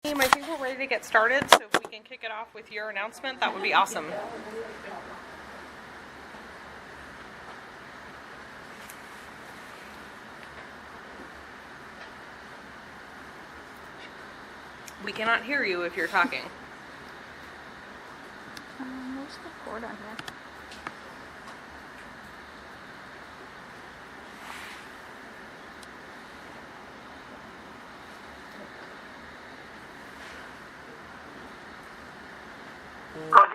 I think we're ready to get started, so if we can kick it off with your announcement, that would be awesome. We cannot hear you if you're talking. Where's the cord on here? Good.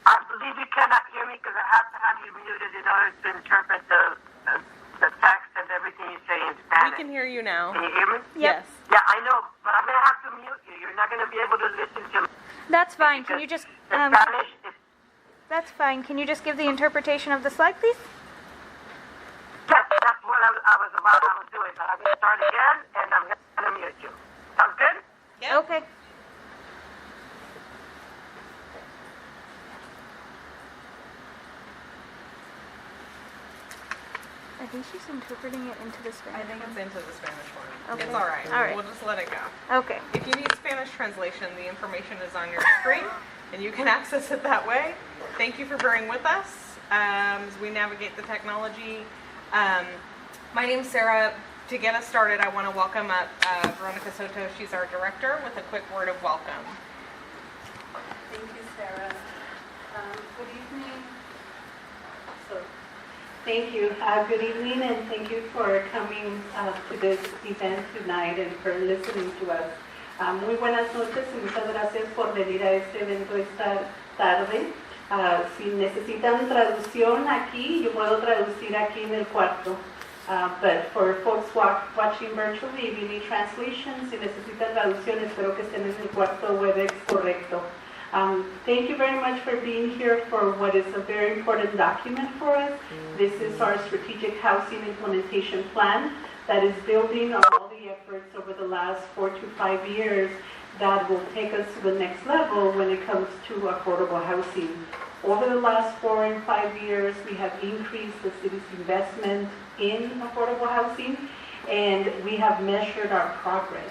I believe you cannot hear me because I have to have you muted in order to interpret the text and everything you say in Spanish. We can hear you now. Can you hear me? Yes. Yeah, I know, but I'm going to have to mute you. You're not going to be able to listen to me. That's fine. Can you just Spanish is... That's fine. Can you just give the interpretation of the slide, please? That's what I was doing. But I'm going to start again, and I'm going to mute you. Sounds good? Yeah. Okay. I think she's interpreting it into the Spanish. I think it's into the Spanish one. Okay. It's all right. All right. We'll just let it go. Okay. If you need Spanish translation, the information is on your screen, and you can access it that way. Thank you for bearing with us as we navigate the technology. My name's Sarah. To get us started, I want to welcome up Veronica Soto. She's our director with a quick word of welcome. Thank you, Sarah. Good evening. Thank you. Good evening, and thank you for coming to this event tonight and for listening to us. Muy buenas noches y muchas gracias por venir a este evento esta tarde. Si necesitan traducción aquí, yo puedo traducir aquí en el cuarto. But for folks watching virtually, if you need translation, si necesitan traducción, espero que estén en el cuarto WebEx correcto. Thank you very much for being here for what is a very important document for us. This is our strategic housing implementation plan that is building on all the efforts over the last 4 to 5 years that will take us to the next level when it comes to affordable housing. Over the last 4 and 5 years, we have increased the city's investment in affordable housing, and we have measured our progress.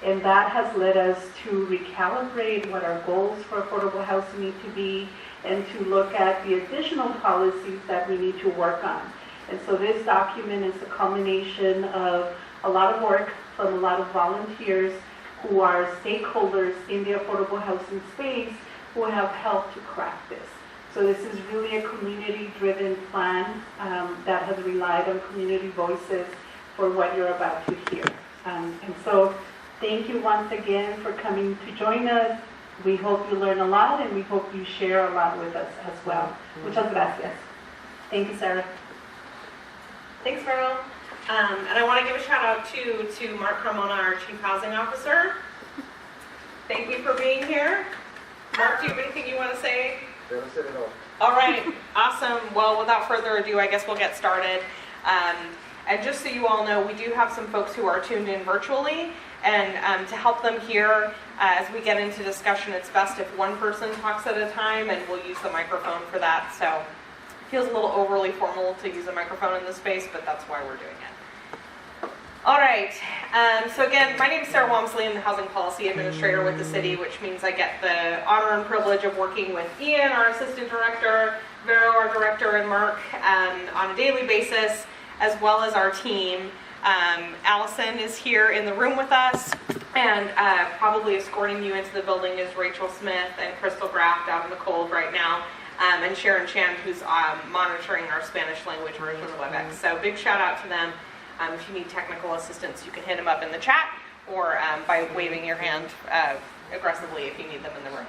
And that has led us to recalibrate what our goals for affordable housing need to be and to look at the additional policies that we need to work on. And so this document is a culmination of a lot of work from a lot of volunteers who are stakeholders in the affordable housing space who have helped to craft this. So this is really a community-driven plan that has relied on community voices for what you're about to hear. And so thank you once again for coming to join us. We hope you learn a lot, and we hope you share a lot with us as well. Muchas gracias. Thank you, Sarah. Thanks, Meryl. And I want to give a shout out to Mark Carmona, our Chief Housing Officer. Thank you for being here. Mark, do you have anything you want to say? All right, awesome. Well, without further ado, I guess we'll get started. And just so you all know, we do have some folks who are tuned in virtually, and to help them here as we get into discussion, it's best if one person talks at a time, and we'll use the microphone for that. So it feels a little overly formal to use a microphone in this space, but that's why we're doing it. All right, so again, my name is Sarah Walmsley. I'm the Housing Policy Administrator with the city, which means I get the honor and privilege of working with Ian, our Assistant Director, Vero, our Director, and Mark on a daily basis, as well as our team. Allison is here in the room with us, and probably escorting you into the building is Rachel Smith and Crystal Graft out in the cold right now, and Sharon Chan, who's monitoring our Spanish language version of the WebEx. So big shout out to them. If you need technical assistance, you can hit them up in the chat or by waving your hand aggressively if you need them in the room.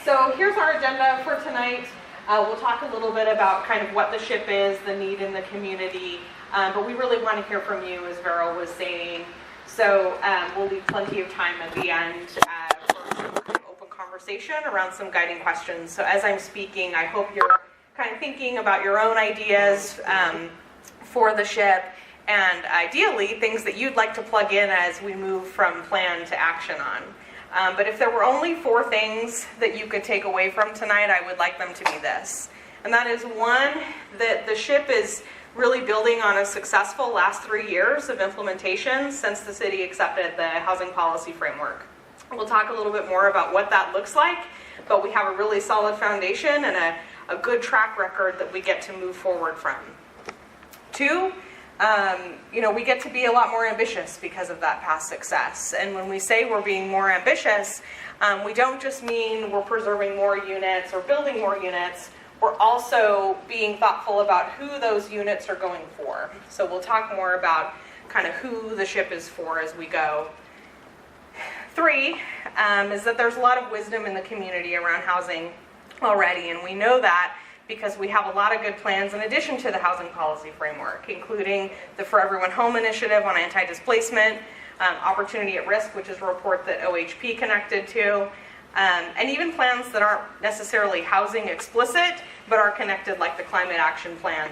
So here's our agenda for tonight. We'll talk a little bit about kind of what the SHIP is, the need in the community, but we really want to hear from you, as Vero was saying. So we'll leave plenty of time at the end for some kind of open conversation around some guiding questions. So as I'm speaking, I hope you're kind of thinking about your own ideas for the SHIP, and ideally things that you'd like to plug in as we move from plan to action on. But if there were only 4 things that you could take away from tonight, I would like them to be this. And that is, one, that the SHIP is really building on a successful last 3 years of implementation since the city accepted the housing policy framework. We'll talk a little bit more about what that looks like, but we have a really solid foundation and a good track record that we get to move forward from. 2, we get to be a lot more ambitious because of that past success. And when we say we're being more ambitious, we don't just mean we're preserving more units or building more units. We're also being thoughtful about who those units are going for. So we'll talk more about kind of who the SHIP is for as we go. 3 is that there's a lot of wisdom in the community around housing already, and we know that because we have a lot of good plans in addition to the housing policy framework, including the For Everyone Home initiative on anti-displacement, Opportunity at Risk, which is a report that OHP connected to, and even plans that aren't necessarily housing explicit, but are connected, like the Climate Action Plan.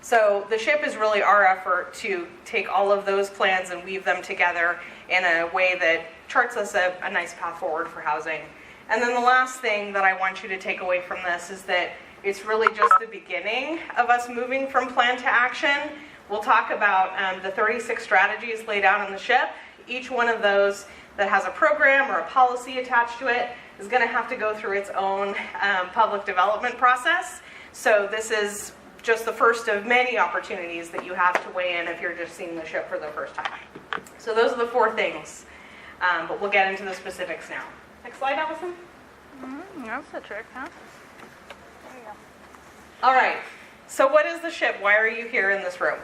So the SHIP is really our effort to take all of those plans and weave them together in a way that charts us a nice path forward for housing. And then the last thing that I want you to take away from this is that it's really just the beginning of us moving from plan to action. We'll talk about the 36 strategies laid out in the SHIP. Each one of those that has a program or a policy attached to it is going to have to go through its own public development process. So this is just the first of many opportunities that you have to weigh in if you're just seeing the SHIP for the first time. So those are the 4 things, but we'll get into the specifics now. Next slide, Allison. That's a trick, huh? There you go. All right, so what is the SHIP? Why are you here in this room?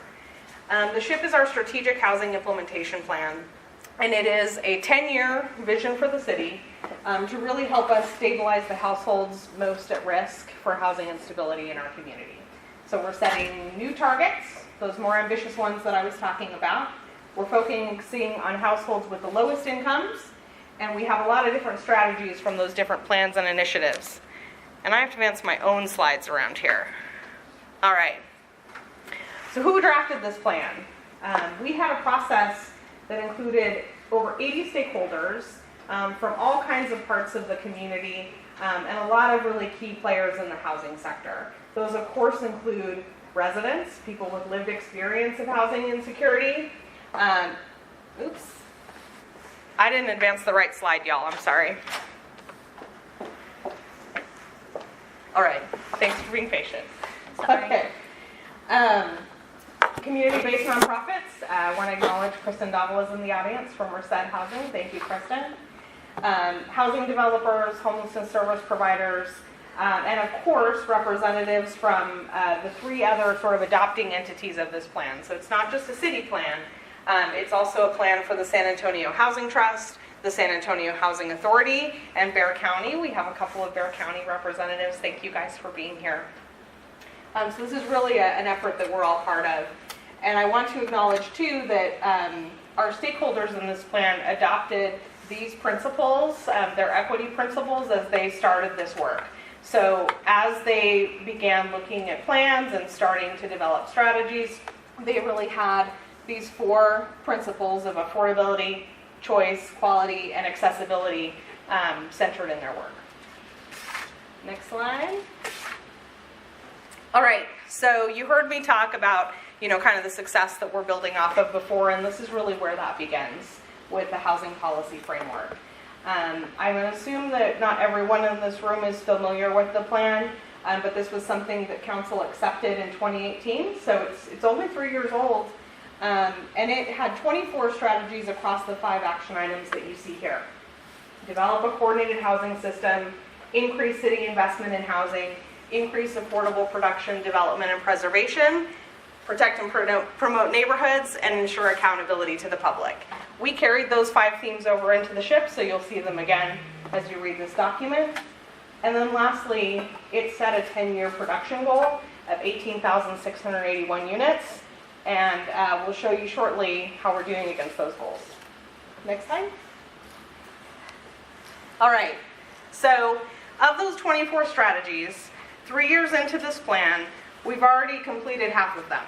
The SHIP is our Strategic Housing Implementation Plan, and it is a 10-year vision for the city to really help us stabilize the households most at risk for housing instability in our community. So we're setting new targets, those more ambitious ones that I was talking about. We're focusing on households with the lowest incomes, and we have a lot of different strategies from those different plans and initiatives. And I have to advance my own slides around here. All right. So who drafted this plan? We had a process that included over 80 stakeholders from all kinds of parts of the community and a lot of really key players in the housing sector. Those, of course, include residents, people with lived experience of housing insecurity. Oops. I didn't advance the right slide, y'all. I'm sorry. All right. Thanks for being patient. Sorry. Okay. Community-based nonprofits. I want to acknowledge Kristen Dovell is in the audience from Merced Housing. Thank you, Kristen. Housing developers, homelessness service providers, and of course, representatives from the 3 other sort of adopting entities of this plan. So it's not just a city plan. It's also a plan for the San Antonio Housing Trust, the San Antonio Housing Authority, and Bexar County. We have a couple of Bexar County representatives. Thank you guys for being here. So this is really an effort that we're all part of. And I want to acknowledge, too, that our stakeholders in this plan adopted these principles, their equity principles, as they started this work. So as they began looking at plans and starting to develop strategies, they really had these 4 principles of affordability, choice, quality, and accessibility centered in their work. Next slide. All right, so you heard me talk about, kind of the success that we're building off of before, and this is really where that begins with the housing policy framework. I'm going to assume that not everyone in this room is familiar with the plan, but this was something that council accepted in 2018, so it's only 3 years old, and it had 24 strategies across the 5 action items that you see here. Develop a coordinated housing system, increase city investment in housing, increase affordable production, development, and preservation, protect and promote neighborhoods, and ensure accountability to the public. We carried those 5 themes over into the SHIP, so you'll see them again as you read this document. And then lastly, it set a 10-year production goal of 18,681 units, and we'll show you shortly how we're doing against those goals. Next slide. All right, so of those 24 strategies, 3 years into this plan, we've already completed half of them.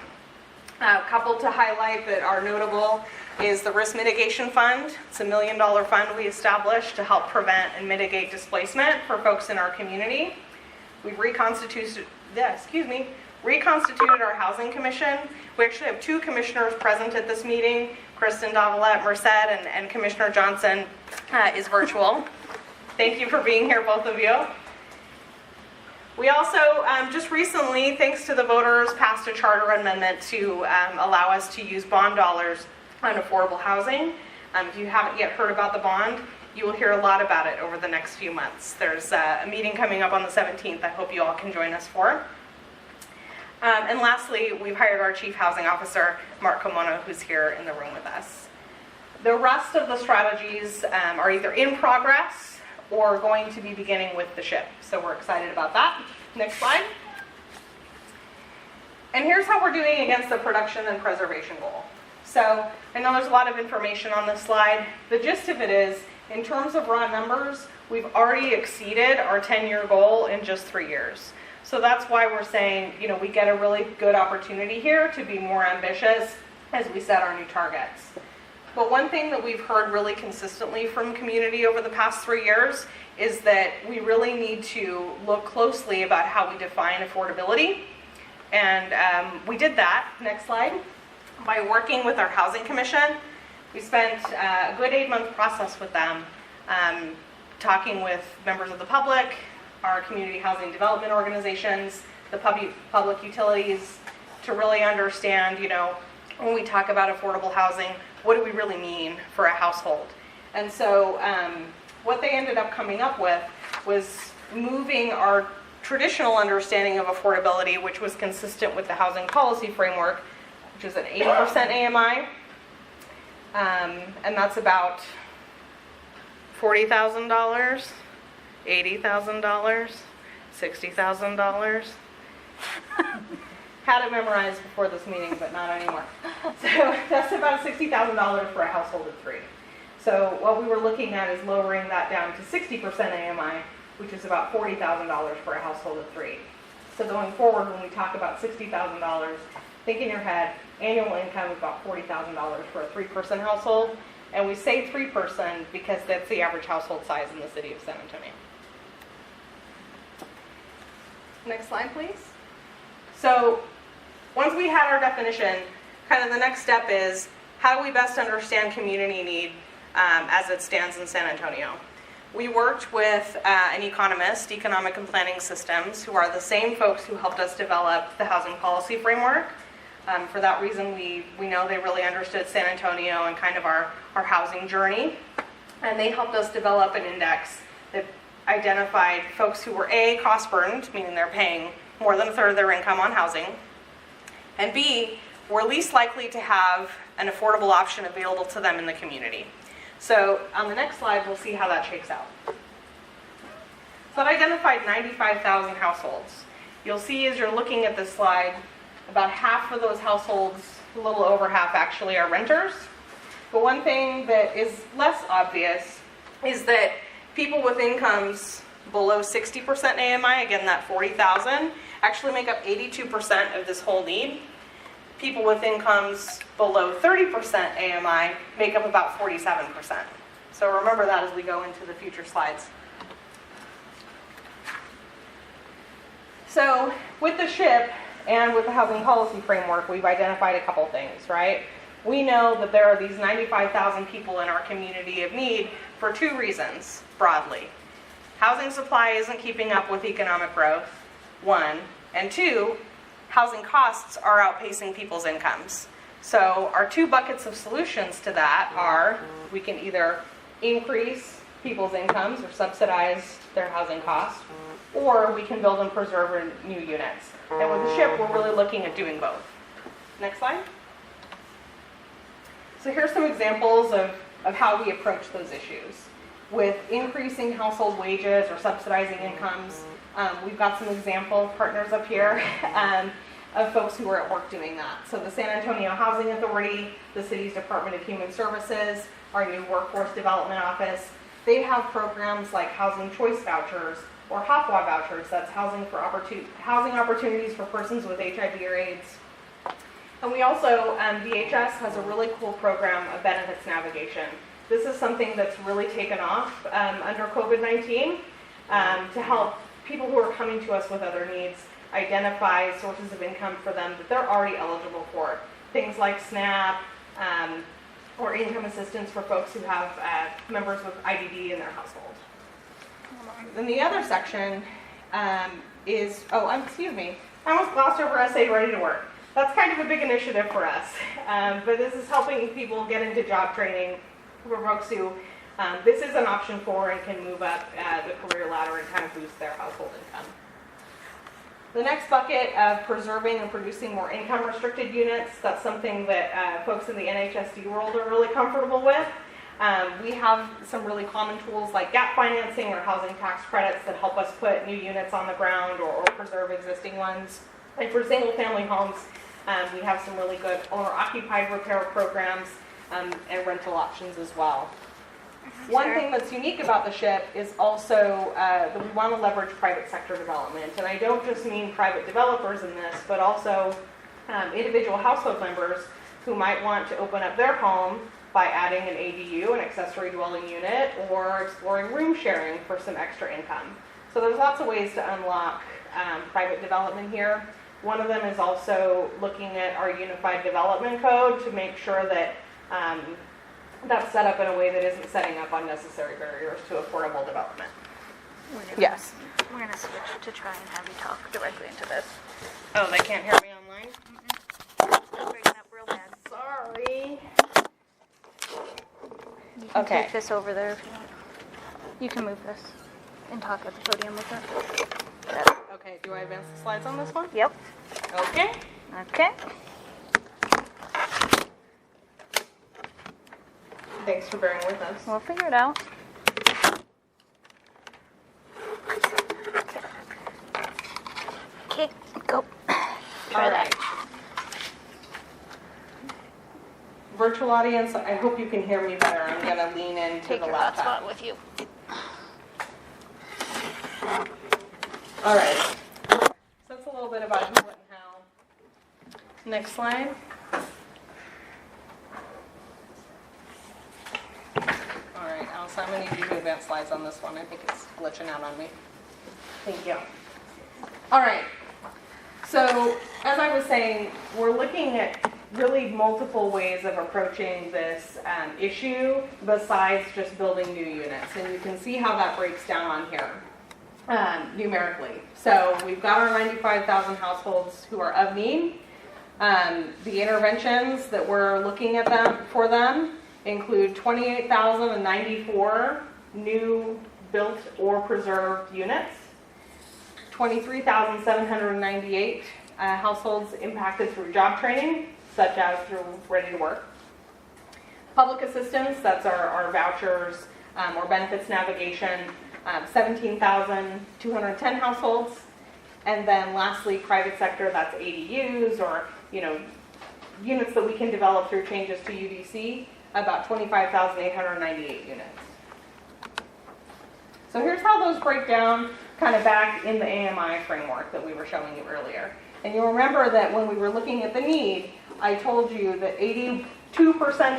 A couple to highlight that are notable is the Risk Mitigation Fund. It's a $1 million fund we established to help prevent and mitigate displacement for folks in our community. We've reconstituted reconstituted our Housing Commission. We actually have 2 commissioners present at this meeting, Kristen Davalette Merced and Commissioner Johnson is virtual. Thank you for being here, both of you. We also, just recently, thanks to the voters, passed a charter amendment to allow us to use bond dollars on affordable housing. If you haven't yet heard about the bond, you will hear a lot about it over the next few months. There's a meeting coming up on the 17th I hope you all can join us for. And lastly, we've hired our Chief Housing Officer, Mark Comono, who's here in the room with us. The rest of the strategies are either in progress or going to be beginning with the SHIP. So we're excited about that. Next slide. And here's how we're doing against the production and preservation goal. So I know there's a lot of information on this slide. The gist of it is, in terms of raw numbers, we've already exceeded our 10-year goal in just 3 years. So that's why we're saying, we get a really good opportunity here to be more ambitious as we set our new targets. But one thing that we've heard really consistently from community over the past 3 years is that we really need to look closely about how we define affordability. And we did that, next slide, by working with our Housing Commission. We spent a good 8-month process with them, talking with members of the public, our community housing development organizations, the public utilities, to really understand, when we talk about affordable housing, what do we really mean for a household? And so what they ended up coming up with was moving our traditional understanding of affordability, which was consistent with the housing policy framework, which is an 80% AMI, and that's about $40,000, $80,000, $60,000. Had it memorized before this meeting, but not anymore. So that's about $60,000 for a household of 3. So what we were looking at is lowering that down to 60% AMI, which is about $40,000 for a household of 3. So going forward, when we talk about $60,000, think in your head, annual income is about $40,000 for a 3-person household. And we say 3% because that's the average household size in the city of San Antonio. Next slide, please. So once we had our definition, kind of the next step is, how do we best understand community need as it stands in San Antonio? We worked with an economist, Economic and Planning Systems, who are the same folks who helped us develop the housing policy framework. For that reason, we know they really understood San Antonio and kind of our housing journey. And they helped us develop an index that identified folks who were A, cost burdened, meaning they're paying more than a third of their income on housing, and B, were least likely to have an affordable option available to them in the community. So on the next slide, we'll see how that shakes out. So that identified 95,000 households. You'll see as you're looking at this slide, about half of those households, a little over half actually, are renters. But one thing that is less obvious is that people with incomes below 60% AMI, again that 40,000, actually make up 82% of this whole need. People with incomes below 30% AMI make up about 47%. So remember that as we go into the future slides. So with the SHIP and with the housing policy framework, we've identified a couple things, right? We know that there are these 95,000 people in our community of need for 2 reasons, broadly. Housing supply isn't keeping up with economic growth, 1, and 2, housing costs are outpacing people's incomes. So our 2 buckets of solutions to that are, we can either increase people's incomes or subsidize their housing costs, or we can build and preserve new units. And with the SHIP, we're really looking at doing both. Next slide. So here's some examples of how we approach those issues. With increasing household wages or subsidizing incomes, we've got some example partners up here of folks who are at work doing that. So the San Antonio Housing Authority, the city's Department of Human Services, our new Workforce Development Office, they have programs like Housing Choice Vouchers or HOPWA vouchers, that's housing opportunities for persons with HIV or AIDS. And we also, VHS has a really cool program of benefits navigation. This is something that's really taken off under COVID-19 to help people who are coming to us with other needs identify sources of income for them that they're already eligible for. Things like SNAP, or income assistance for folks who have members with IDD in their household. Then the other section is, excuse me, I almost glossed over SA Ready to Work. That's kind of a big initiative for us, but this is helping people get into job training for folks who this is an option for and can move up the career ladder and kind of boost their household income. The next bucket of preserving and producing more income-restricted units, that's something that folks in the NHSD world are really comfortable with. We have some really common tools like gap financing or housing tax credits that help us put new units on the ground or preserve existing ones. And for single-family homes, we have some really good owner-occupied repair programs and rental options as well. One thing that's unique about the SHIP is also that we want to leverage private sector development. And I don't just mean private developers in this, but also individual household members who might want to open up their home by adding an ADU, an accessory dwelling unit, or exploring room sharing for some extra income. So there's lots of ways to unlock private development here. One of them is also looking at our Unified Development Code to make sure that that's set up in a way that isn't setting up unnecessary barriers to affordable development. Yes. We're going to switch to try and have you talk directly into this. Oh, they can't hear me online? It's breaking up real bad. Sorry. You can Okay. take this over there if you want. You can move this and talk at the podium with it. Okay, do I advance the slides on this one? Yep. Okay. Okay. Thanks for bearing with us. We'll figure it out. Okay, go. Try All right. that. Virtual audience, I hope you can hear me better. I'm going to lean into Take the your laptop. hotspot with you. All right. So that's a little bit about who, what, and how. Next slide. All right, Alice, I'm going to need you to advance slides on this one. I think it's glitching out on me. Thank you. All right. So as I was saying, we're looking at really multiple ways of approaching this issue besides just building new units. And you can see how that breaks down on here numerically. So we've got our 95,000 households who are of need. The interventions that we're looking at for them include 28,094 new built or preserved units, 23,798 households impacted through job training, such as through Ready to Work. Public assistance, that's our vouchers or benefits navigation, 17,210 households. And then lastly, private sector, that's ADUs or, units that we can develop through changes to UDC, about 25,898 units. So here's how those break down kind of back in the AMI framework that we were showing you earlier. And you'll remember that when we were looking at the need, I told you that 82%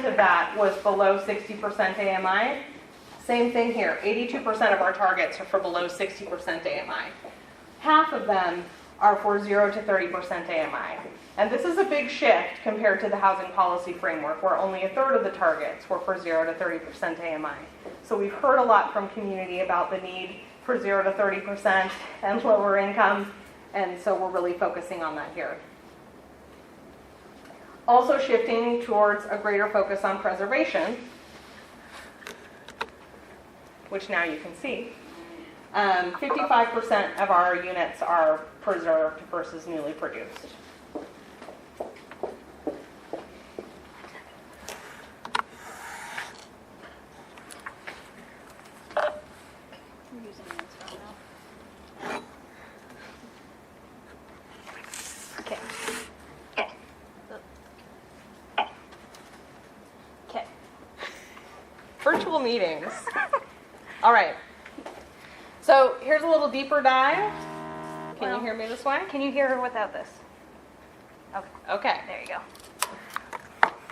of that was below 60% AMI. Same thing here, 82% of our targets are for below 60% AMI. Half of them are for 0 to 30% AMI. And this is a big shift compared to the housing policy framework, where only a third of the targets were for 0 to 30% AMI. So we've heard a lot from community about the need for 0 to 30% and lower income, and so we're really focusing on that here. Also shifting towards a greater focus on preservation, which now you can see. 55% of our units are preserved versus newly produced. Okay. Okay. Virtual meetings. All right. So here's a little deeper dive. Can you hear me this way? Can you hear her without this? Okay. Okay. There you go.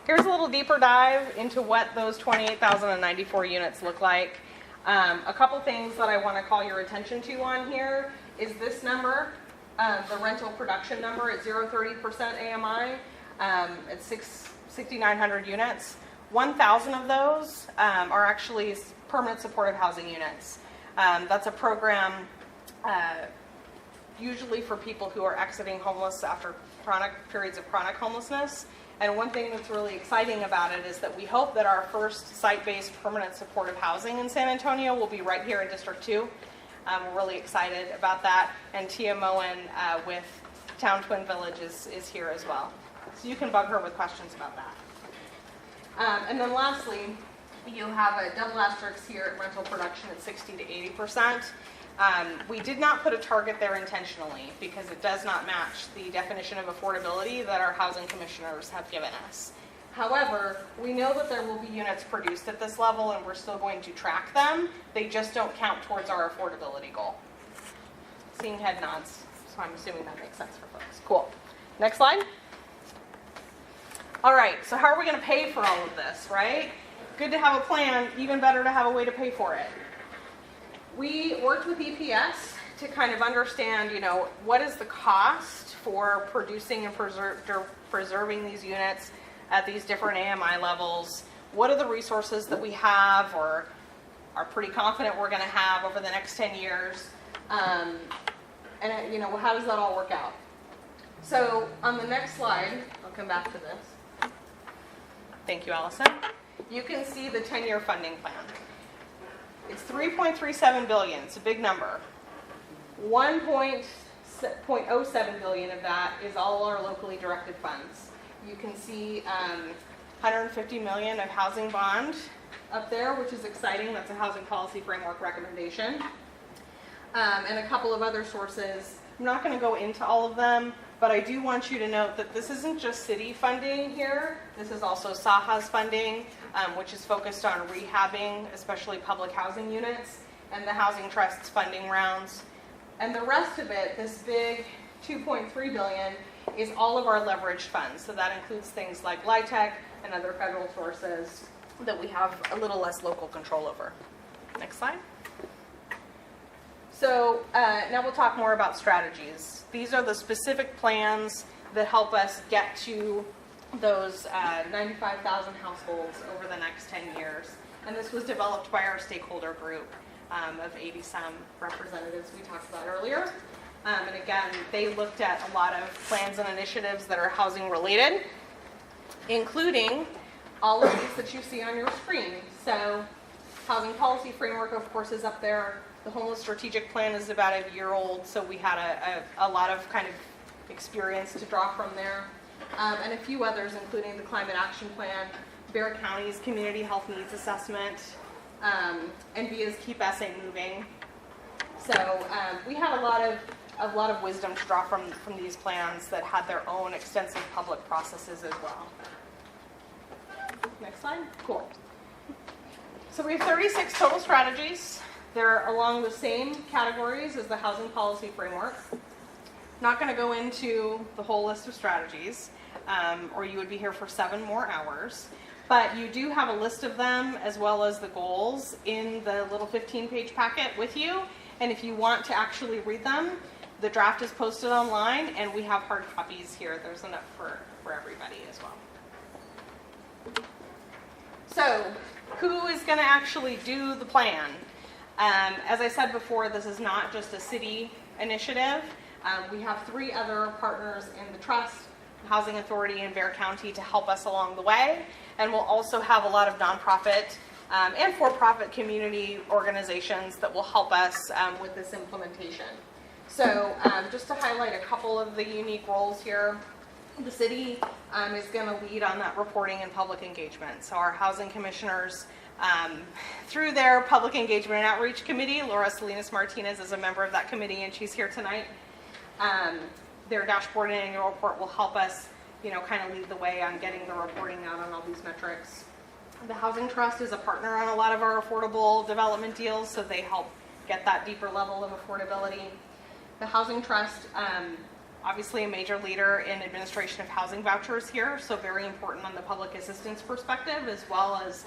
Here's a little deeper dive into what those 28,094 units look like. A couple things that I want to call your attention to on here is this number, the rental production number at 0.30% AMI. It's 6,900 units. 1,000 of those are actually permanent supportive housing units. That's a program usually for people who are exiting homeless after periods of chronic homelessness. And one thing that's really exciting about it is that we hope that our first site-based permanent supportive housing in San Antonio will be right here in District 2. We're really excited about that. And Tia Moen with Town Twin Village is here as well. So you can bug her with questions about that. And then lastly, you have a double asterisk here at rental production at 60 to 80%. We did not put a target there intentionally because it does not match the definition of affordability that our housing commissioners have given us. However, we know that there will be units produced at this level and we're still going to track them. They just don't count towards our affordability goal. Seeing head nods, so I'm assuming that makes sense for folks. Cool. Next slide. All right, so how are we going to pay for all of this, right? Good to have a plan, even better to have a way to pay for it. We worked with EPS to kind of understand, what is the cost for producing and preserving these units at these different AMI levels? What are the resources that we have or are pretty confident we're going to have over the next 10 years? And how does that all work out? So on the next slide, I'll come back to this. Thank you, Allison. You can see the 10-year funding plan. It's $3.37 billion. It's a big number. $1.07 billion of that is all our locally directed funds. You can see $150 million of housing bond up there, which is exciting. That's a housing policy framework recommendation. And a couple of other sources. I'm not going to go into all of them, but I do want you to note that this isn't just city funding here. This is also SAHA's funding, which is focused on rehabbing, especially public housing units, and the Housing Trust's funding rounds. And the rest of it, this big $2.3 billion, is all of our leveraged funds. So that includes things like LIHTC and other federal sources that we have a little less local control over. Next slide. So now we'll talk more about strategies. These are the specific plans that help us get to those 95,000 households over the next 10 years. And this was developed by our stakeholder group of 80-some representatives we talked about earlier. And again, they looked at a lot of plans and initiatives that are housing related, including all of these that you see on your screen. So housing policy framework, of course, is up there. The homeless strategic plan is about a year old, so we had a lot of kind of experience to draw from there. And a few others, including the climate action plan, Bexar County's community health needs assessment, and VIA's Keep SA Moving. So we had a lot of wisdom to draw from these plans that had their own extensive public processes as well. Next slide. Cool. So we have 36 total strategies. They're along the same categories as the housing policy framework. Not going to go into the whole list of strategies, or you would be here for 7 more hours. But you do have a list of them as well as the goals in the little 15-page packet with you. And if you want to actually read them, the draft is posted online, and we have hard copies here. There's enough for everybody as well. So, who is going to actually do the plan? As I said before, this is not just a city initiative. We have 3 other partners in the trust, Housing Authority and Bexar County, to help us along the way. And we'll also have a lot of nonprofit and for-profit community organizations that will help us with this implementation. So just to highlight a couple of the unique roles here, the city is going to lead on that reporting and public engagement. So our housing commissioners, through their public engagement and outreach committee, Laura Salinas Martinez is a member of that committee, and she's here tonight. Their dashboard and annual report will help us, kind of lead the way on getting the reporting out on all these metrics. The Housing Trust is a partner on a lot of our affordable development deals, so they help get that deeper level of affordability. The Housing Trust, obviously a major leader in administration of housing vouchers here, so very important on the public assistance perspective, as well as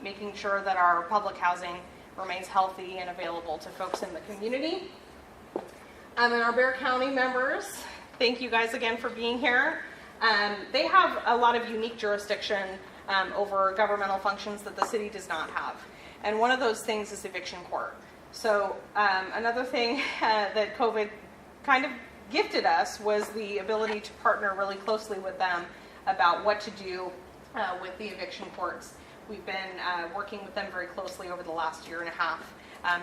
making sure that our public housing remains healthy and available to folks in the community. And our Bexar County members, thank you guys again for being here. They have a lot of unique jurisdiction over governmental functions that the city does not have. And one of those things is eviction court. So another thing that COVID kind of gifted us was the ability to partner really closely with them about what to do with the eviction courts. We've been working with them very closely over the last year and a half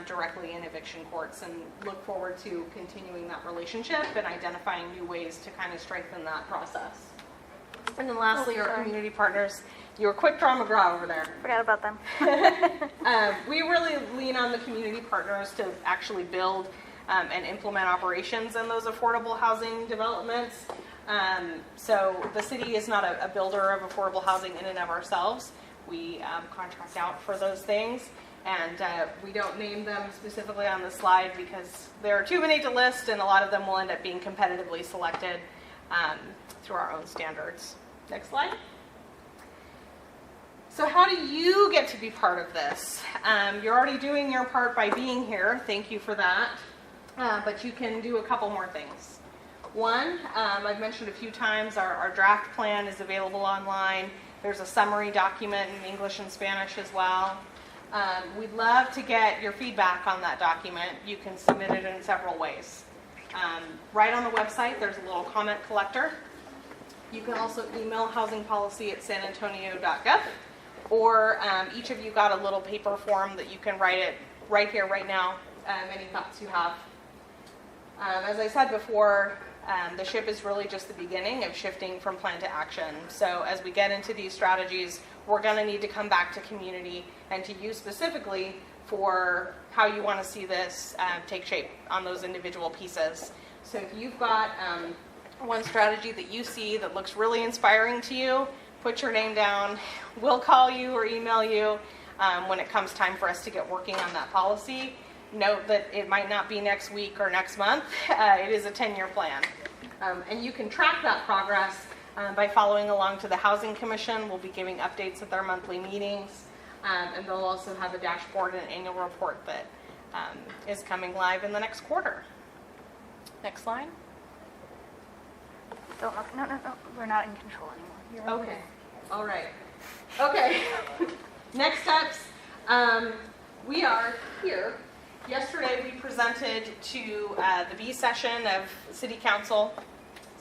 directly in eviction courts, and look forward to continuing that relationship and identifying new ways to kind of strengthen that process. And then lastly, our community partners. You were quick draw McGraw over there. Forgot about them. We really lean on the community partners to actually build and implement operations in those affordable housing developments. So the city is not a builder of affordable housing in and of ourselves. We contract out for those things, and we don't name them specifically on the slide because there are too many to list, and a lot of them will end up being competitively selected through our own standards. Next slide. So how do you get to be part of this? You're already doing your part by being here. Thank you for that. But you can do a couple more things. One, I've mentioned a few times, our draft plan is available online. There's a summary document in English and Spanish as well. We'd love to get your feedback on that document. You can submit it in several ways. Right on the website, there's a little comment collector. You can also email housingpolicy@sanantonio.gov, or each of you got a little paper form that you can write it right here, right now, any thoughts you have. As I said before, the ship is really just the beginning of shifting from plan to action. So as we get into these strategies, we're going to need to come back to community and to you specifically for how you want to see this take shape on those individual pieces. So if you've got one strategy that you see that looks really inspiring to you, put your name down. We'll call you or email you when it comes time for us to get working on that policy. Note that it might not be next week or next month. It is a 10-year plan. And you can track that progress by following along to the Housing Commission. We'll be giving updates at their monthly meetings. And they'll also have a dashboard and annual report that is coming live in the next quarter. Next slide. Don't look. No. We're not in control anymore. You're Okay. All right. Okay. Next steps. We are here. Yesterday we presented to the B session of City Council.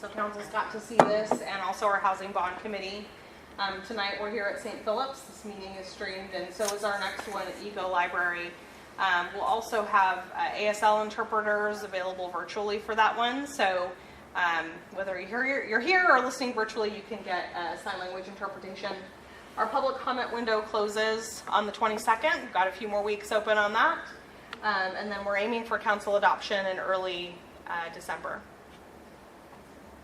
So council's got to see this, and also our Housing Bond Committee. Tonight we're here at St. Philip's. This meeting is streamed, and so is our next one at Ego Library. We'll also have ASL interpreters available virtually for that one. So whether you're here or listening virtually, you can get sign language interpretation. Our public comment window closes on the 22nd. We've got a few more weeks open on that. And then we're aiming for council adoption in early December.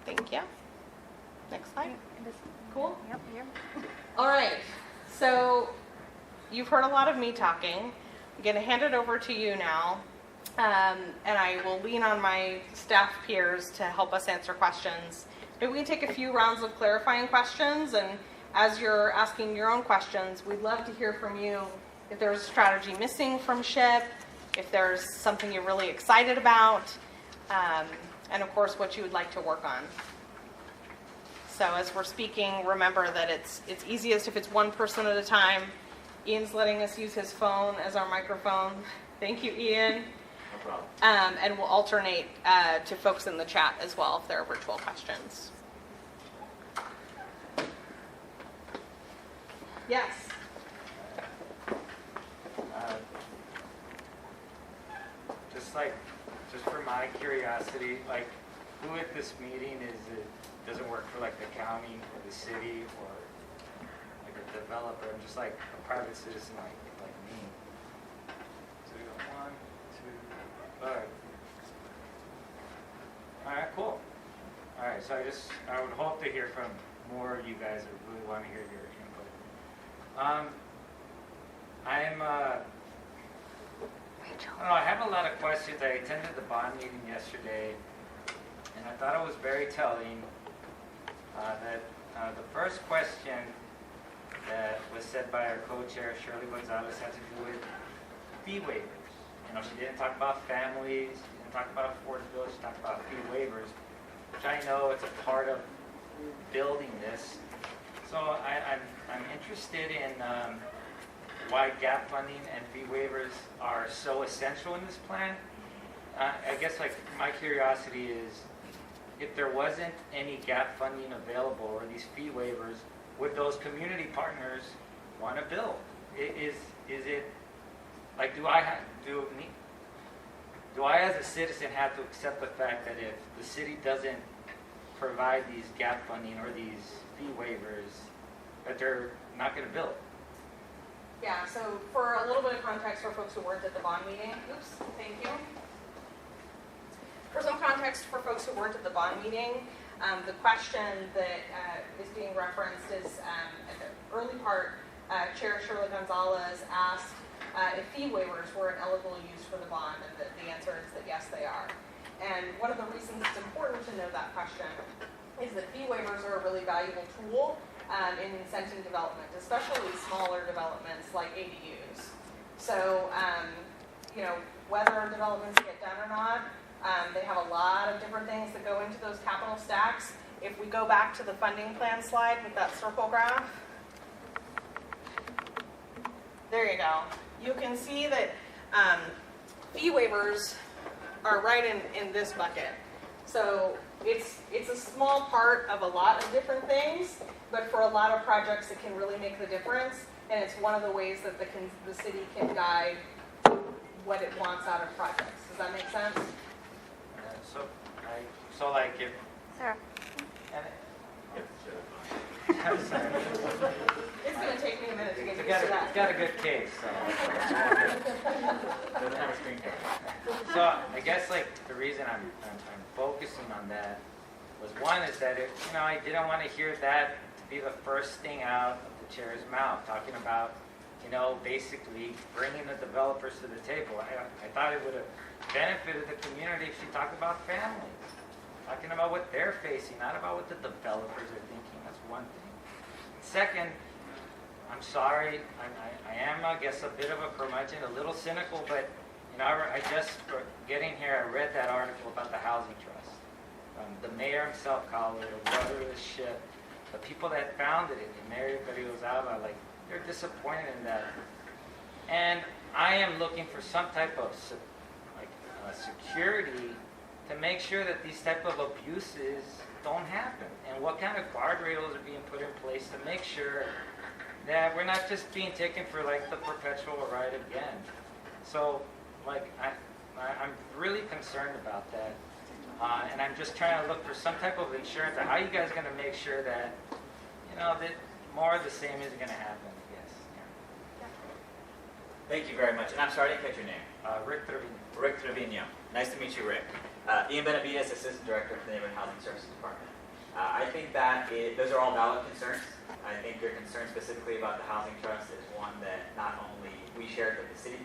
Thank you. Next slide. Cool. Yep. Here. All right. So you've heard a lot of me talking. I'm going to hand it over to you now. And I will lean on my staff peers to help us answer questions. Maybe we can take a few rounds of clarifying questions, and as you're asking your own questions, we'd love to hear from you if there's a strategy missing from SHIP, if there's something you're really excited about, and of course what you would like to work on. So as we're speaking, remember that it's easiest if it's one person at a time. Ian's letting us use his phone as our microphone. Thank you, Ian. No problem. And we'll alternate to folks in the chat as well if there are virtual questions. Yes. Just for my curiosity, like, who at this meeting doesn't work for like the county or the city or like a developer? I'm just like a private citizen like me. So we got 1, 2, all right. All right, cool. All right, so I would hope to hear from more of you guys that really want to hear your input. I don't know, I have a lot of questions. I attended the bond meeting yesterday, and I thought it was very telling that the first question that was said by our co-chair, Shirley Gonzalez, had to do with fee waivers. she didn't talk about families, she didn't talk about affordability, she talked about fee waivers, which I know it's a part of building this. So I'm interested in why gap funding and fee waivers are so essential in this plan. I guess like my curiosity is, if there wasn't any gap funding available or these fee waivers, would those community partners want to build? Is it like, do I as a citizen have to accept the fact that if the city doesn't provide these gap funding or these fee waivers, that they're not going to build? Yeah, so for a little bit of context for folks who weren't at the bond meeting, thank you. For some context for folks who weren't at the bond meeting, the question that is being referenced is at the early part, Chair Shirley Gonzalez asked if fee waivers were an eligible use for the bond, and the answer is that yes, they are. And one of the reasons it's important to know that question is that fee waivers are a really valuable tool in incenting development, especially smaller developments like ADUs. So, whether developments get done or not, they have a lot of different things that go into those capital stacks. If we go back to the funding plan slide with that circle graph, there you go. You can see that fee waivers are right in this bucket. So it's a small part of a lot of different things, but for a lot of projects it can really make the difference, and it's one of the ways that the city can guide what it wants out of projects. Does that make sense? So like if... Sarah. I'm sorry. It's going to take me a minute to get used to that. It's got a good case. So I guess like the reason I'm focusing on that was, one is that I didn't want to hear that to be the first thing out of the chair's mouth, talking about basically bringing the developers to the table. I thought it would have benefited the community if she talked about families, talking about what they're facing, not about what the developers are thinking. That's one thing. Second, I'm sorry, I am, I guess, a bit of a curmudgeon, a little cynical, but I just, getting here, I read that article about the housing trust. The mayor himself called it a rudderless ship. The people that founded it, Mayor Berriozaba, they're disappointed in that. And I am looking for some type of security to make sure that these type of abuses don't happen. And what kind of guardrails are being put in place to make sure that we're not just being taken for the perpetual right again. So I'm really concerned about that. And I'm just trying to look for some type of insurance. How are you guys going to make sure that, that more of the same isn't going to happen? Yes. Yeah. Thank you very much. And I'm sorry, I didn't catch your name. Rick Trevino. Rick Trevino. Nice to meet you, Rick. Ian Benavides, Assistant Director for the Neighborhood Housing Services Department. I think that those are all valid concerns. I think your concern specifically about the housing trust is one that not only we shared, but the city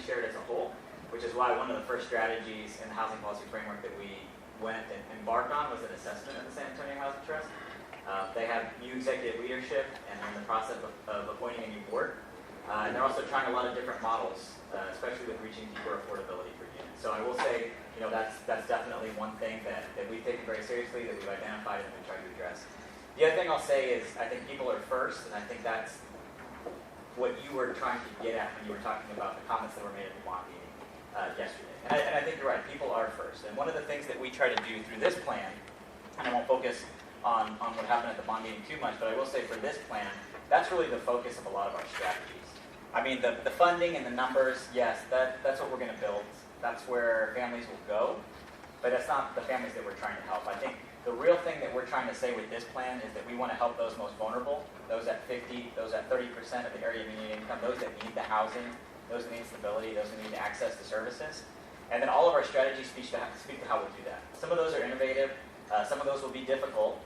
shared as a whole, which is why one of the first strategies in the housing policy framework that we went and embarked on was an assessment of the San Antonio Housing Trust. They have new executive leadership and are in the process of appointing a new board. And they're also trying a lot of different models, especially with reaching deeper affordability for units. So I will say, that's definitely one thing that we've taken very seriously, that we've identified and been trying to address. The other thing I'll say is I think people are first, and I think that's what you were trying to get at when you were talking about the comments that were made at the bond meeting yesterday. And I think you're right, people are first. And one of the things that we try to do through this plan, and I won't focus on what happened at the bond meeting too much, but I will say for this plan, that's really the focus of a lot of our strategies. I mean, the funding and the numbers, yes, that's what we're going to build. That's where families will go, but that's not the families that we're trying to help. I think the real thing that we're trying to say with this plan is that we want to help those most vulnerable, those at 50, those at 30% of the area median income, those that need the housing, those that need stability, those that need access to services. And then all of our strategies speak to how we'll do that. Some of those are innovative, some of those will be difficult,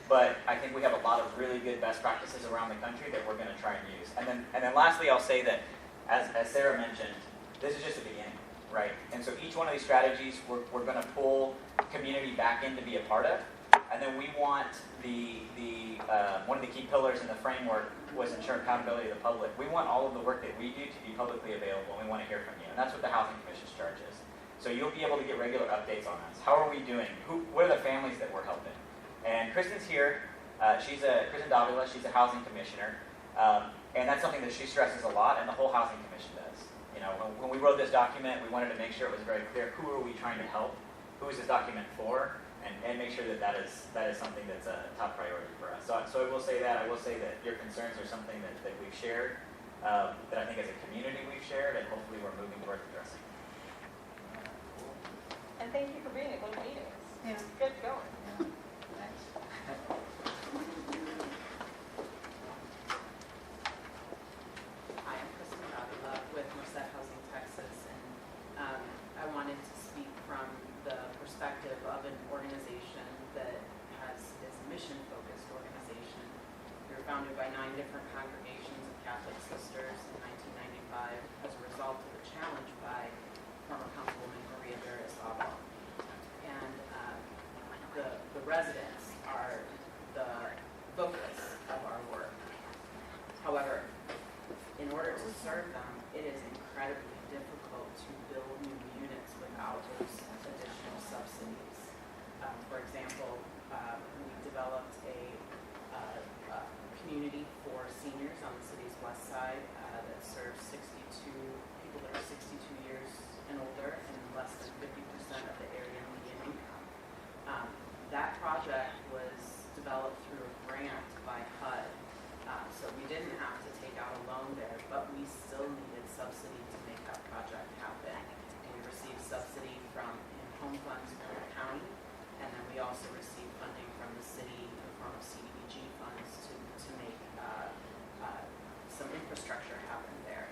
but I think we have a lot of really good best practices around the country that we're going to try and use. And then lastly, I'll say that, as Sarah mentioned, this is just the beginning, right? And so each one of these strategies, we're going to pull community back in to be a part of. And then we want one of the key pillars in the framework was ensure accountability of the public. We want all of the work that we do to be publicly available, and we want to hear from you. And that's what the Housing Commission's charge is. So you'll be able to get regular updates on us. How are we doing? What are the families that we're helping? And Kristen's here. Kristen Davila, she's a housing commissioner. And that's something that she stresses a lot, and the whole Housing Commission does. You know, when we wrote this document, we wanted to make sure it was very clear who are we trying to help, who is this document for, and make sure that is something that's a top priority for us. So I will say that. I will say that your concerns are something that we've shared, that I think as a community we've shared, and hopefully we're moving towards addressing. And thank you for being at those meetings. Yeah. Good going. Hi, I'm Kristen Davila with Merced Housing Texas, and I wanted to speak from the perspective of an organization that is a mission-focused organization. We were founded by 9 different congregations of Catholic sisters in 1995 as a result of a challenge by former Councilwoman Maria Barrios-Aba. And the residents are the focus of our work. However, in order to serve them, it is incredibly difficult to build new units without those additional subsidies. For example, we developed a community for seniors on the city's west side that serves people that are 62 years and older and less than 50% of the area median income. That project was developed through a grant by HUD. So we didn't have to take out a loan there, but we still needed subsidy to make that project happen. And we received subsidy from home funds from the county, and then we also received funding from the city in the form of CDBG funds to make some infrastructure happen there.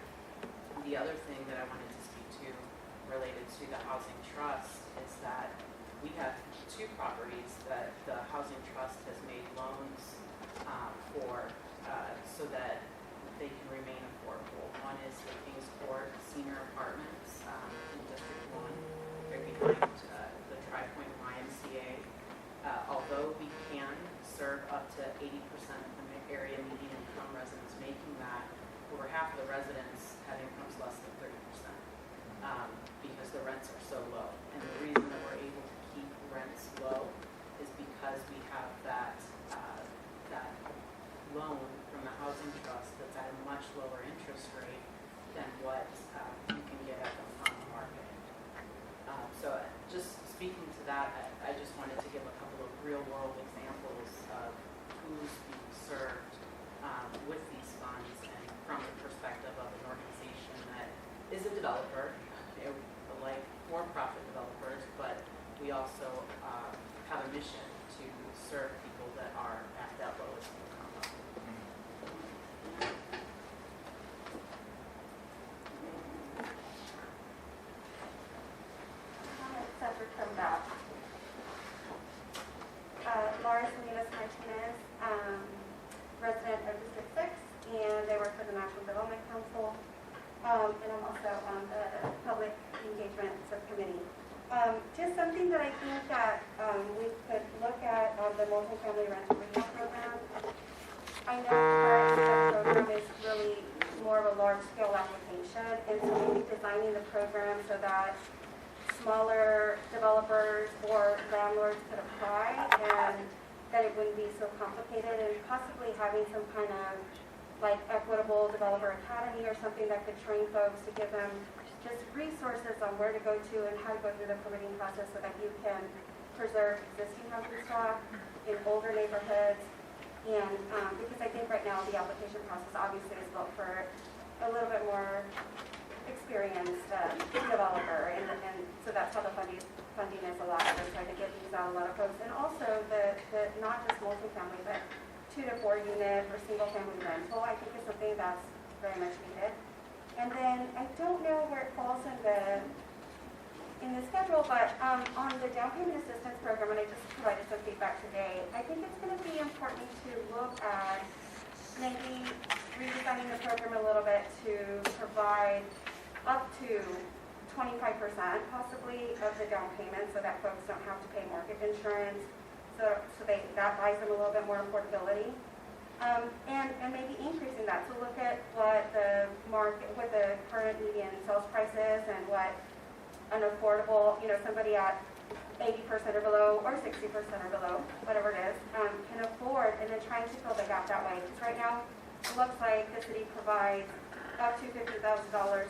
The other thing that I wanted to speak to related to the Housing Trust is that we have 2 properties that the Housing Trust has made loans for so that they can remain affordable. One is the Kings Court Senior Apartments in District 1. They're behind the Tri-Point YMCA. Although we can serve up to 80% of the area median income residents making that, over half of the residents have incomes less than 30% because the rents are so low. And the reason that we're able to keep rents low is because we have that loan from the Housing Trust that's at a much lower interest rate than what you can get on the market. So just speaking to that, I just wanted to give a couple of real-world examples of who's being served with these funds, and from the perspective of an organization that is a developer, like for-profit developers, but we also have a mission to serve people that are at that lowest income level. Separate from that. Laura Salinas Martinez, resident of District 6, and I work for the National Development Council, and I'm also on the Public Engagement Subcommittee. Just something that I think that we could look at on the multifamily rental rehab program. I know the program is really more of a large-scale application, and so maybe designing the program so that smaller developers or landlords could apply, and that it wouldn't be so complicated, and possibly having some kind of like equitable developer academy or something that could train folks to give them just resources on where to go to and how to go through the permitting process so that you can preserve existing housing stock in older neighborhoods. And because I think right now the application process obviously is built for a little bit more experienced developer, and so that's how the funding is a lot. They're trying to get these out a lot of folks, and also the not just multifamily, but 2 to 4 unit or single family rental, I think is something that's very much needed. And then I don't know where it falls in the schedule, but on the down payment assistance program, and I just provided some feedback today, I think it's going to be important to look at maybe redesigning the program a little bit to provide up to 25% possibly of the down payment so that folks don't have to pay mortgage insurance so that buys them a little bit more affordability. And maybe increasing that to look at what the market, what the current median sales price is and what an affordable, somebody at 80% or below or 60% or below, whatever it is, can afford, and then trying to fill the gap that way. Because right now, it looks like the city provides up to $50,000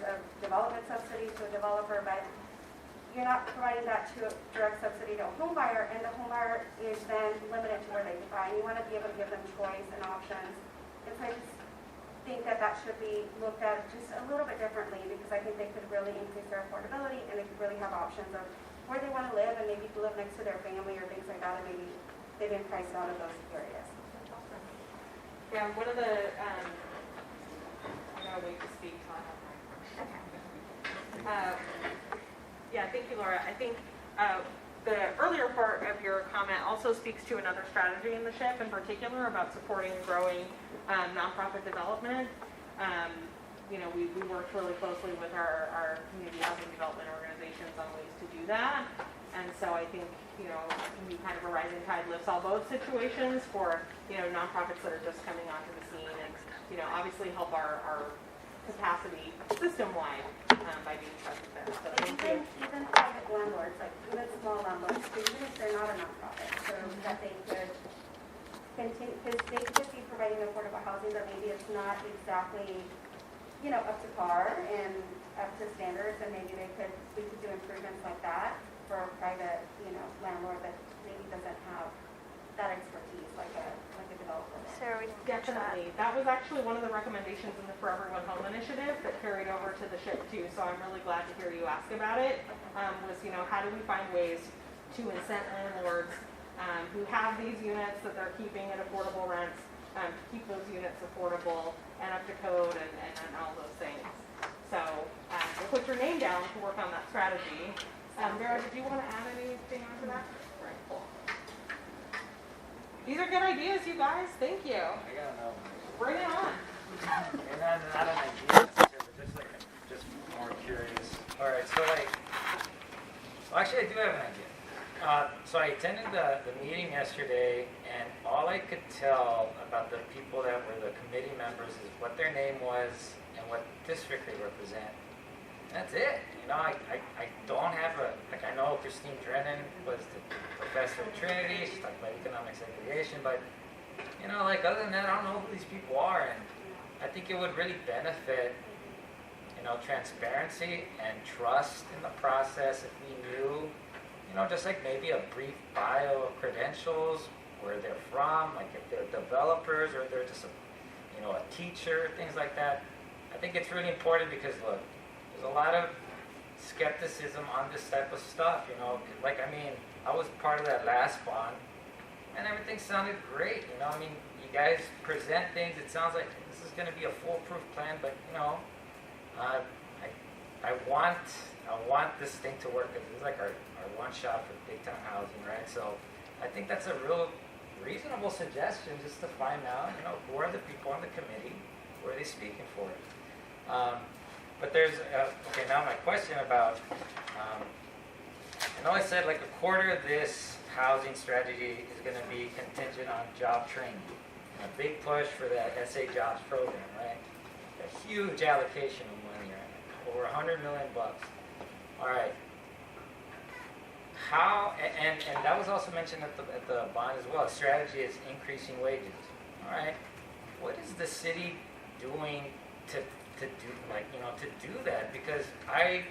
of development subsidy to a developer, but you're not providing that to a direct subsidy to a home buyer, and the home buyer is then limited to where they can buy. And you want to be able to give them choice and options. And so I just think that should be looked at just a little bit differently, because I think they could really increase their affordability, and they could really have options of where they want to live, and maybe live next to their family or things like that, and maybe they've been priced out of those areas. Yeah, one of the, I'm going to wait to speak till I have my yeah, thank you, Laura. I think the earlier part of your comment also speaks to another strategy in the SHIP, in particular about supporting and growing nonprofit development. We worked really closely with our community housing development organizations on ways to do that. And so I think, it can be kind of a rising tide lifts all boats situations for, nonprofits that are just coming onto the scene and, obviously help our capacity system-wide by being present there. So thank you. Even private landlords, like even small landlords, even if they're not a nonprofit, so that they could continue, because they could just be providing affordable housing, but maybe it's not exactly, up to par and up to standards, and maybe we could do improvements like that for a private, landlord that maybe doesn't have that expertise like a developer. Sarah, we didn't catch that. Definitely. That was actually one of the recommendations in the For Everyone Home initiative that carried over to the SHIP too. So I'm really glad to hear you ask about it. Was, how do we find ways to incent landlords who have these units that they're keeping at affordable rents, to keep those units affordable and up to code and all those things. So we'll put your name down to work on that strategy. Vera, did you want to add anything onto that? Right, cool. These are good ideas, you guys. Thank you. I gotta know. Bring it on. And then not an idea necessarily, but just more curious. All right, so actually I do have an idea. So I attended the meeting yesterday, and all I could tell about the people that were the committee members is what their name was and what district they represent. That's it. I don't have I know Christine Drennan was the professor at Trinity. She talked about economic segregation, but, other than that, I don't know who these people are. And I think it would really benefit, transparency and trust in the process if we knew, just like maybe a brief bio of credentials, where they're from, like if they're developers or they're just a teacher, things like that. I think it's really important because, look, there's a lot of skepticism on this type of stuff, I was part of that last bond, and everything sounded great, you guys present things, it sounds like this is going to be a foolproof plan, but, I want this thing to work, because this is like our one shot for big time housing, right? So I think that's a real reasonable suggestion, just to find out, who are the people on the committee, who are they speaking for? But there's, okay, now my question about, I know I said like a quarter of this housing strategy is going to be contingent on job training. A big push for that SA Jobs program, right? A huge allocation of money, right? Over $100 million. All right. How, and that was also mentioned at the bond as well. Strategy is increasing wages. All right. What is the city doing to do that? Because I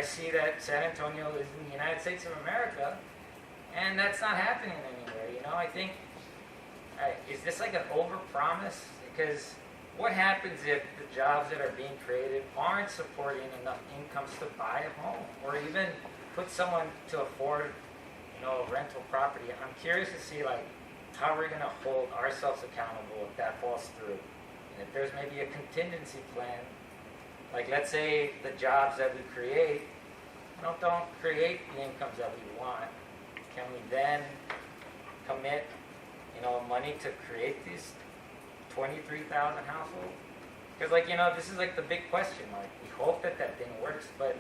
see that San Antonio is in the United States of America, and that's not happening anywhere. I think, is this like an overpromise? Because what happens if the jobs that are being created aren't supporting enough incomes to buy a home, or even put someone to afford, a rental property? I'm curious to see how we're going to hold ourselves accountable if that falls through. And if there's maybe a contingency plan, let's say the jobs that we create, don't create the incomes that we want. Can we then commit, money to create these 23,000 households? Because, this is the big question. We hope that thing works, but,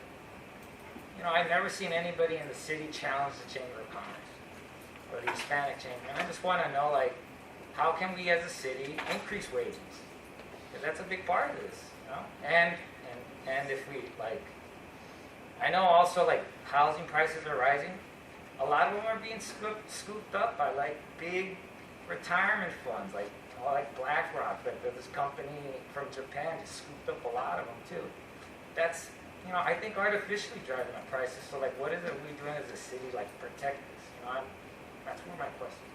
I've never seen anybody in the city challenge the Chamber of Commerce. or the Hispanic chamber. And I just want to know, like, how can we as a city increase wages? Because that's a big part of this, you know? And if we, like, I know also, like, housing prices are rising. A lot of them are being scooped up by, like, big retirement funds, like BlackRock, like this company from Japan just scooped up a lot of them, too. That's, you know, I think artificially driving up prices. So, like, what is it we doing as a city, like, to protect this? You know, that's one of my questions.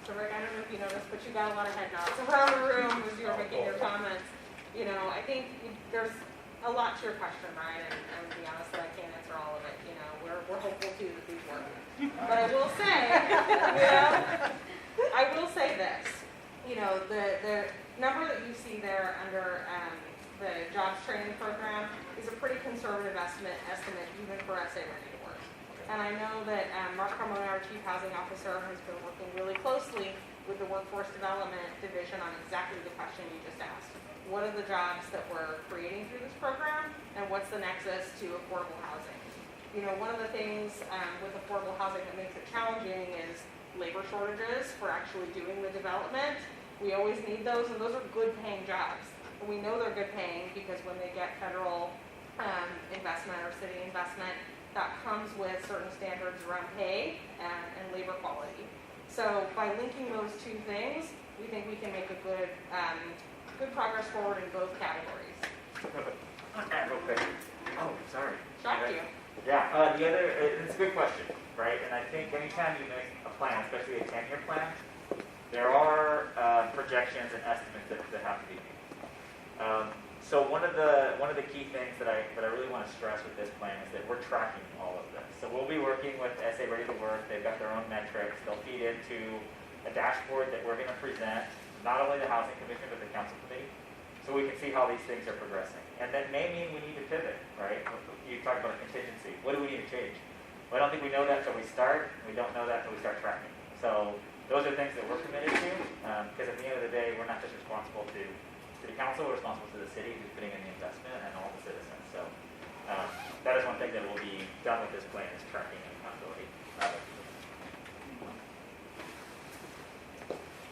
So Rick, I don't know if you noticed, but you got a lot of head nods around the room as you were making your comments. You know, I think there's a lot to your question, right? And to be honest, I can't answer all of it. You know, we're hopeful too that these work. But I will say, I will say this. You know, the number that you see there under the jobs training program is a pretty conservative estimate even for SA Ready to Work. And I know that Mark Carmona, our Chief Housing Officer, has been working really closely with the Workforce Development Division on exactly the question you just asked. What are the jobs that we're creating through this program, and what's the nexus to affordable housing? You know, one of the things with affordable housing that makes it challenging is labor shortages for actually doing the development. We always need those, and those are good paying jobs. And we know they're good paying because when they get federal investment or city investment, that comes with certain standards around pay and labor quality. So by linking those two things, we think we can make a good progress forward in both categories. Real quick. Oh, sorry. Shocked you. Yeah, the other, it's a good question, right? And I think anytime you make a plan, especially a 10-year plan, there are projections and estimates that have to be made. So one of the key things that I really want to stress with this plan is that we're tracking all of this. So we'll be working with SA Ready to Work. They've got their own metrics. They'll feed into a dashboard that we're going to present, not only the Housing Commission, but the Council Committee, so we can see how these things are progressing. And that may mean we need to pivot, right? You talked about a contingency. What do we need to change? Well, I don't think we know that until we start. We don't know that until we start tracking. So those are things that we're committed to, because at the end of the day, we're not just responsible to the council, we're responsible to the city who's putting in the investment and all the citizens. So that is one thing that will be done with this plan is tracking and accountability.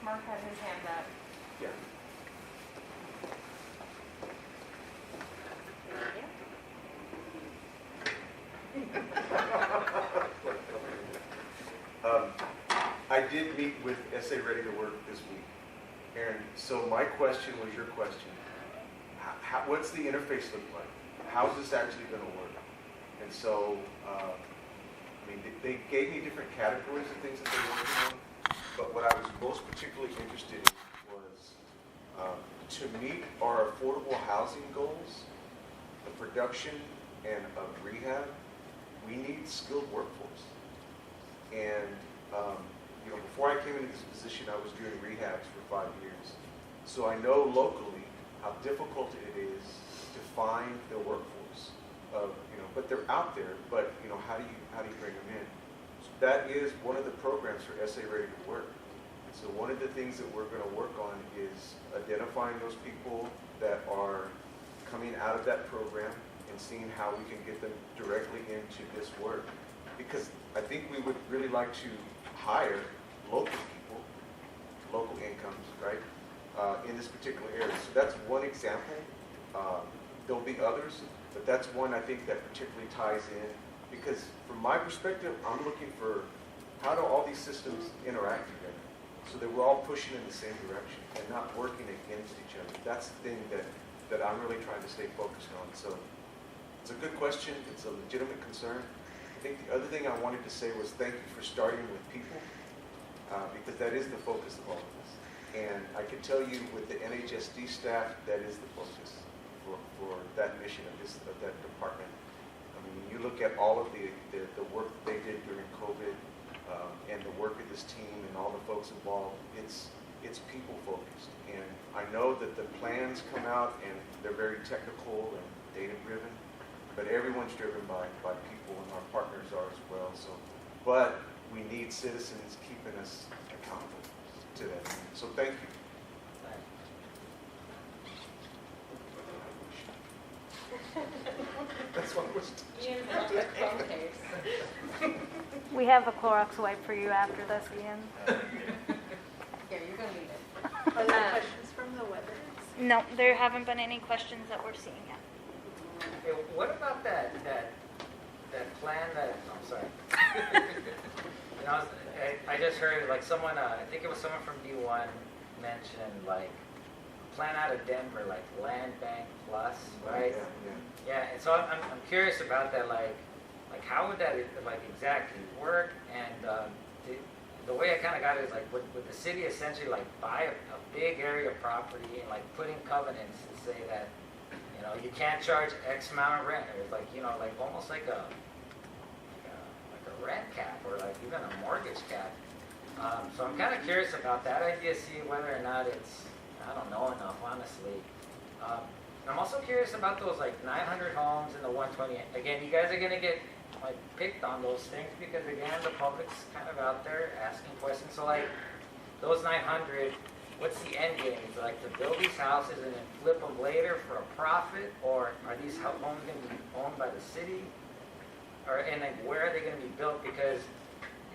Mark had his hand up. Yeah. I did meet with SA Ready to Work this week. And so my question was your question. What's the interface look like? How's this actually going to work? And so, I mean, they gave me different categories of things that they're working on. But what I was most particularly interested in was to meet our affordable housing goals, the production and of rehab, we need skilled workforce. And you know, before I came into this position, I was doing rehabs for 5 years. So I know locally how difficult it is to find the workforce. You know, but they're out there. But you know, how do you bring them in? So that is one of the programs for SA Ready to Work. So one of the things that we're going to work on is identifying those people that are coming out of that program and seeing how we can get them directly into this work. Because I think we would really like to hire local people, local incomes, right, in this particular area. So that's one example. There'll be others, but that's one I think that particularly ties in. Because from my perspective, I'm looking for how do all these systems interact together so that we're all pushing in the same direction and not working against each other. That's the thing that I'm really trying to stay focused on. So it's a good question. It's a legitimate concern. I think the other thing I wanted to say was thank you for starting with people, because that is the focus of all of this. And I can tell you with the NHSD staff, that is the focus for that mission of that department. I mean, you look at all of the work they did during COVID, and the work of this team and all the folks involved, it's people focused. And I know that the plans come out and they're very technical and data driven, but everyone's driven by people, and our partners are as well. So, but we need citizens keeping us accountable to that. So thank you. That's one question. We have a Clorox wipe for you after this, Ian. Here, you're gonna need it. Are there questions from the weather? No, there haven't been any questions that we're seeing yet. Hey, what about that plan that, I'm sorry. You know, I just heard like someone, I think it was someone from D1 mentioned like a plan out of Denver, like Land Bank Plus, right? Yeah, and so I'm curious about that, like how would that like exactly work? And the way I kind of got it is like, would the city essentially like buy a big area of property and like put in covenants to say that, you know, you can't charge X amount of rent, or it's like, you know, like almost like a rent cap or like even a mortgage cap. So I'm kind of curious about that idea, see whether or not it's, I don't know enough, honestly. I'm also curious about those like 900 homes and the 120. Again, you guys are going to get like picked on those things because again, the public's kind of out there asking questions. So like those 900, what's the end game? Is it like to build these houses and then flip them later for a profit, or are these homes going to be owned by the city? Or and then where are they going to be built? Because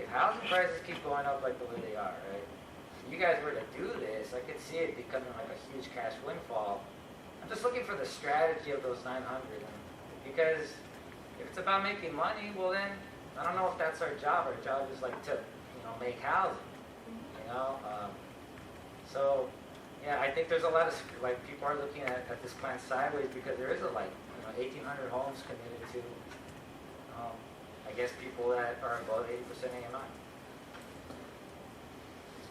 if housing prices keep going up like the way they are, right? If you guys were to do this, I could see it becoming like a huge cash windfall. I'm just looking for the strategy of those 900, because if it's about making money, well then I don't know if that's our job. Our job is like to, you know, make housing. You know, so yeah, I think there's a lot of like people are looking at this plan sideways because there is a like 1,800 homes committed to. I guess people that are above 80% AMI.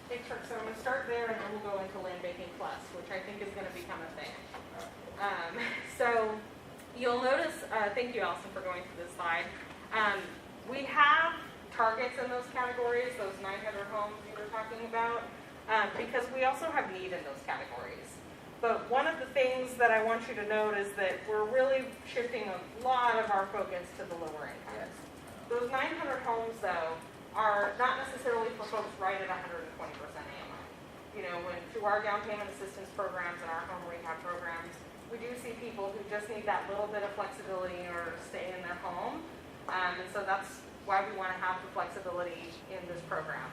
Hey, Chuck, so I'm going to start there and then we'll go into Land Banking Plus, which I think is going to become a thing. So you'll notice, thank you, Allison, for going through this slide. We have targets in those categories, those 900 homes you were talking about, because we also have need in those categories. But one of the things that I want you to note is that we're really shifting a lot of our focus to the lower incomes. Those 900 homes, though, are not necessarily for folks right at 120% AMI. You know, when through our down payment assistance programs and our home rehab programs, we do see people who just need that little bit of flexibility in order to stay in their home. And so that's why we want to have the flexibility in this program.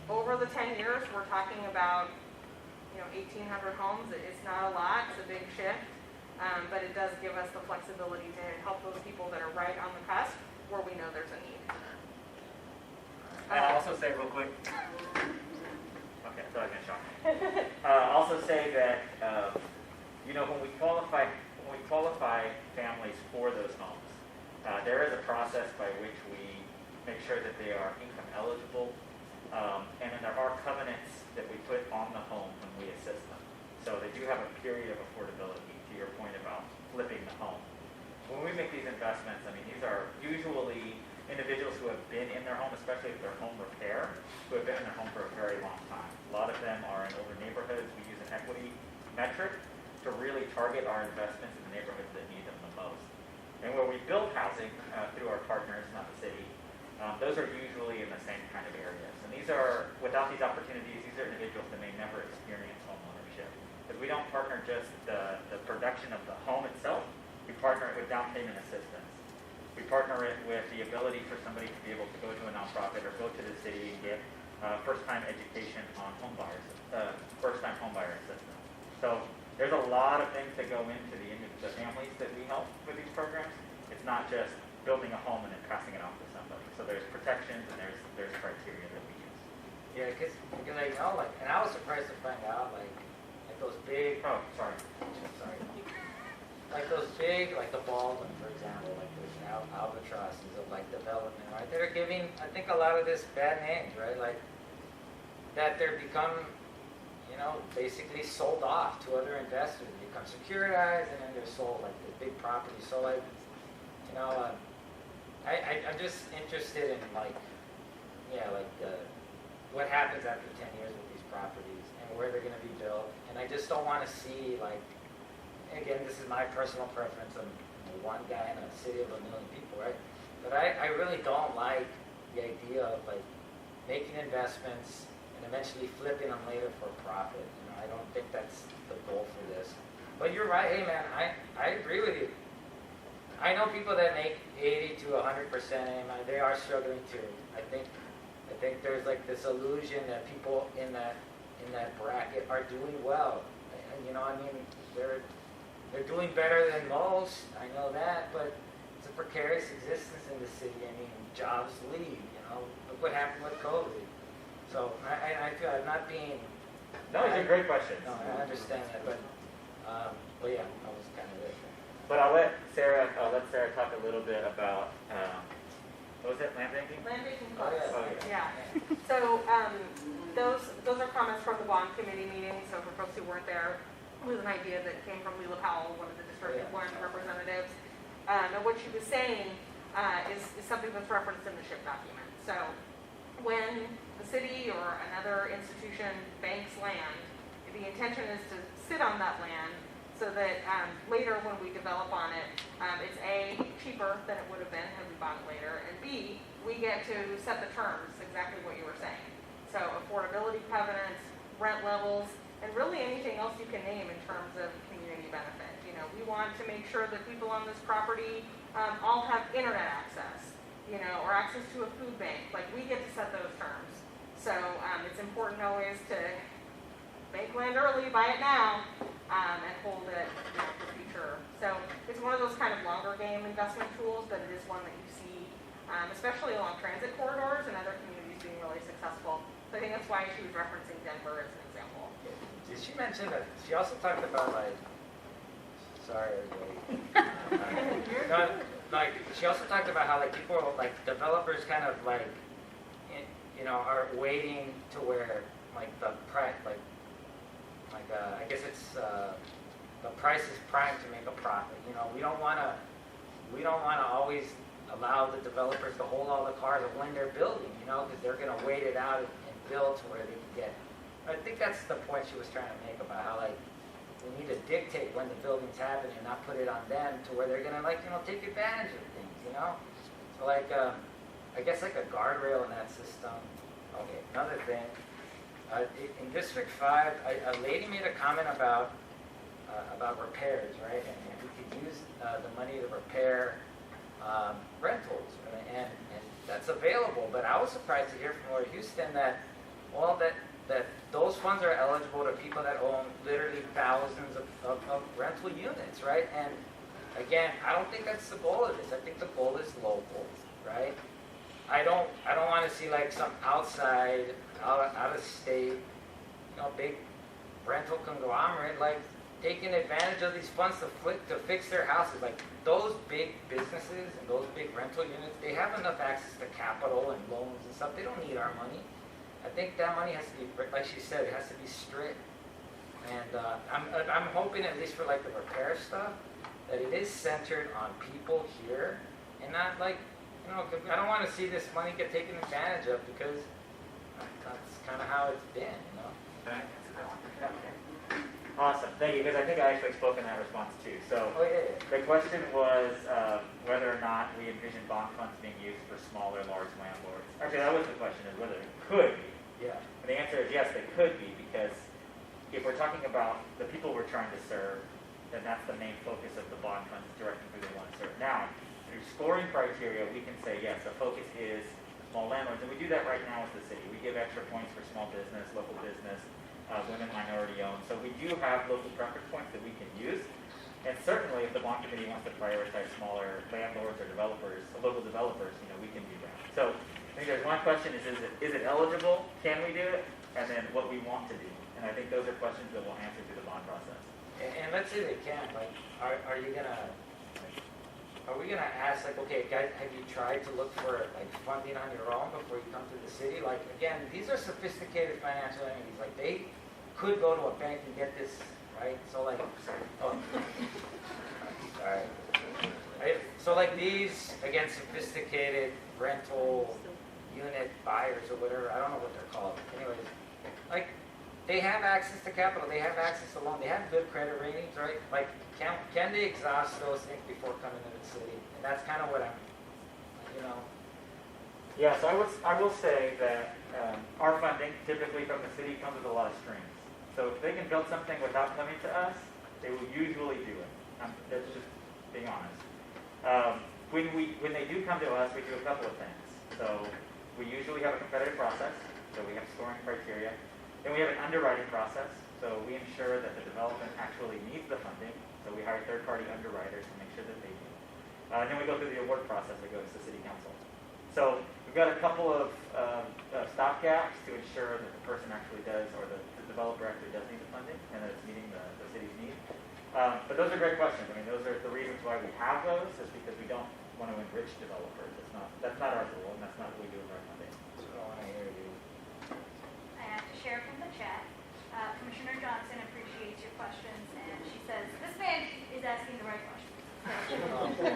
Over the 10 years, we're talking about 1,800 homes. It's not a lot, it's a big shift, but it does give us the flexibility to help those people that are right on the cusp where we know there's a need. I'll also say real quick, okay, I thought I was going to shock you. Also say that, when we qualify families for those homes, there is a process by which we make sure that they are income eligible, and then there are covenants that we put on the home when we assist them. So they do have a period of affordability, to your point about flipping the home. When we make these investments, I mean, these are usually individuals who have been in their home, especially if they're home repair, who have been in their home for a very long time. A lot of them are in older neighborhoods. We use an equity metric to really target our investments in the neighborhoods that need them the most. And where we build housing through our partners, not the city, those are usually in the same kind of areas. And these are, without these opportunities, these are individuals that may never experience home ownership. Because we don't partner just the production of the home itself, we partner it with down payment assistance. We partner it with the ability for somebody to be able to go to a nonprofit or go to the city and get first-time education on home buyers, first-time home buyer assistance. So there's a lot of things that go into the families that we help with these programs. It's not just building a home and then passing it off to somebody. So there's protections and there's criteria that we use. Yeah, because and I was surprised to find out like those big. Oh, sorry. Like those big, like the Baldwin, for example, like those albatrosses of like development, right? They're giving, I think, a lot of this bad names, right? Like that they're become, basically sold off to other investors, become securitized, and then they're sold like the big properties. So like, I'm just interested in what happens after 10 years with these properties and where they're going to be built. And I just don't want to see again, this is my personal preference. I'm one guy in a city of 1 million people, right? But I really don't like the idea of making investments and eventually flipping them later for a profit. I don't think that's the goal for this. But you're right. Hey, man, I agree with you. I know people that make 80 to 100%, and they are struggling too. I think there's like this illusion that people in that bracket are doing well. And, you know, I mean, they're doing better than most. I know that, but it's a precarious existence in the city. I mean, jobs leave. You know, look what happened with COVID. So I feel I'm not being. No, these are great questions. No, I understand that, but yeah, I was kind of there. But I'll let Sarah talk a little bit about what was it, land banking? Land banking Oh, funds. yeah. Yeah. So those are comments from the bond committee meeting. So for folks who weren't there, it was an idea that came from Leela Powell, one of the district one representatives. And what she was saying is something that's referenced in the SHIP document. So when the city or another institution banks land, the intention is to sit on that land so that later when we develop on it, it's A, cheaper than it would have been had we bought it later, and B, we get to set the terms, exactly what you were saying. So affordability covenants, rent levels, and really anything else you can name in terms of community benefit. You know, we want to make sure that people on this property all have internet access, you know, or access to a food bank. Like, we get to set those terms. So it's important always to bank land early, buy it now, and hold it, you know, for future. So it's one of those kind of longer game investment tools, but it is one that you see, especially along transit corridors and other communities being really successful. So I think that's why she was referencing Denver as an example. Did she mention that? She also talked about sorry everybody. Like she also talked about how like people, like developers, kind of like, you know, are waiting to where like the price, I guess it's the price is primed to make a profit. You know, we don't want to always allow the developers to hold all the cards of when they're building. You know, because they're going to wait it out and build to where they can get. I think that's the point she was trying to make about how like we need to dictate when the building's happening and not put it on them to where they're going to like, you know, take advantage of things. You know, so like I guess like a guardrail in that system. Okay, another thing. In District 5, a lady made a comment about repairs, right? And we could use the money to repair rentals, right? And that's available. But I was surprised to hear from Lord Houston that those funds are eligible to people that own literally thousands of rental units, right? And again, I don't think that's the goal of this. I think the goal is local, right? I don't want to see like some outside, out of state, you know, big rental conglomerate like taking advantage of these funds to fix their houses. Like those big businesses and those big rental units, they have enough access to capital and loans and stuff. They don't need our money. I think that money has to be, like she said, it has to be strict. And I'm hoping, at least for like the repair stuff, that it is centered on people here and not like, you know, I don't want to see this money get taken advantage of because that's kind of how it's been, you know. Awesome, thank you, because I think I actually spoke in that response too. So the question was whether or not we envision bond funds being used for smaller, large landlords. Actually, that was the question, is whether it could be. Yeah. And the answer is yes, they could be, because if we're talking about the people we're trying to serve, then that's the main focus of the bond funds, directing who they want to serve. Now, through scoring criteria, we can say, yes, the focus is small landlords, and we do that right now with the city. We give extra points for small business, local business, women, minority owned. So we do have local preference points that we can use. And certainly, if the bond committee wants to prioritize smaller landlords or developers, local developers, you know, we can do that. So I think there's one question: is it eligible? Can we do it? And then what we want to do. And I think those are questions that we'll answer through the bond process. And let's say they can. Like, are we gonna ask, like, okay, guys, have you tried to look for like funding on your own before you come to the city? Like, again, these are sophisticated financial entities. Like, they could go to a bank and get this, right? So like, sorry. Right? So like these, again, sophisticated rental unit buyers or whatever, I don't know what they're called. Anyways, like, they have access to capital, they have access to loan, they have good credit ratings, right? Like, can they exhaust those things before coming to the city? And that's kind of what I'm, you know. Yeah, so I will say that our funding, typically from the city, comes with a lot of strings. So if they can build something without coming to us, they will usually do it. That's just being honest. When they do come to us, we do a couple of things. So we usually have a competitive process, so we have scoring criteria. Then we have an underwriting process, so we ensure that the development actually needs the funding. So we hire third-party underwriters to make sure that they do. And then we go through the award process that goes to City Council. So we've got a couple of stopgaps to ensure that the person actually does, or the developer actually does need the funding, and that it's meeting the city's needs. But those are great questions. I mean, those are the reasons why we have those, is because we don't want to enrich developers. That's not our goal, and that's not what we do with our funding. So I want to hear you. I have to share from the chat. Commissioner Johnson appreciates your questions, and she says, this man is asking the right questions. So,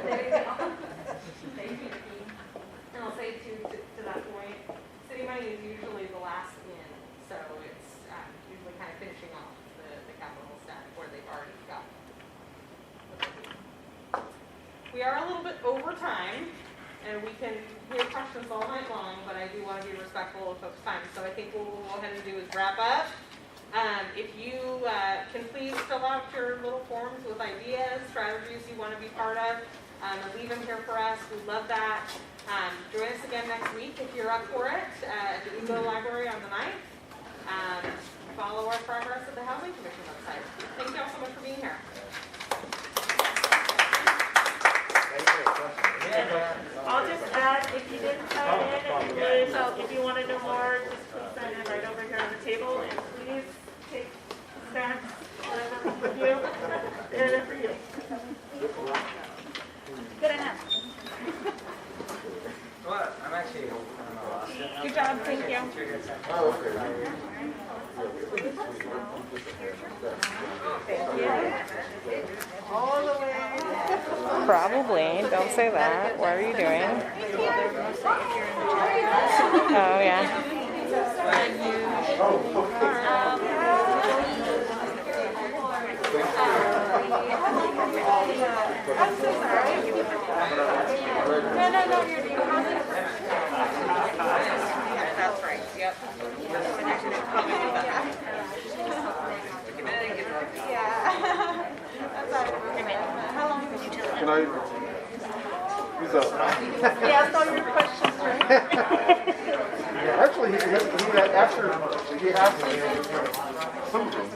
there you go. Thank you, Nikki. And I'll say to that point, city money is usually the last in, so it's usually kind of finishing off the capital stack where they've already got. We are a little bit over time, and we can hear questions all night long, but I do want to be respectful of folks' time. So I think what we'll go ahead and do is wrap up. If you can please fill out your little forms with ideas, strategies you want to be part of, and leave them here for us. We love that. Join us again next week if you're up for it at the Eagle Library on the 9th. Follow our progress at the Housing Commission website. Thank you all so much for being here. I'll just add, if you didn't sign in, if you want to know more, just please sign in right over here on the table, and please take snacks, whatever with you. They're for you. Good enough. Well, I'm actually lost. Good job, thank you. All the way. Probably. Don't say that. What are you doing? Oh, yeah. I'm so sorry. No, you're doing That's right, yep. Yeah. That's all right. How long did you tell me? Can I? Who's up? He asked all your questions, right? Actually, he asked me some of them.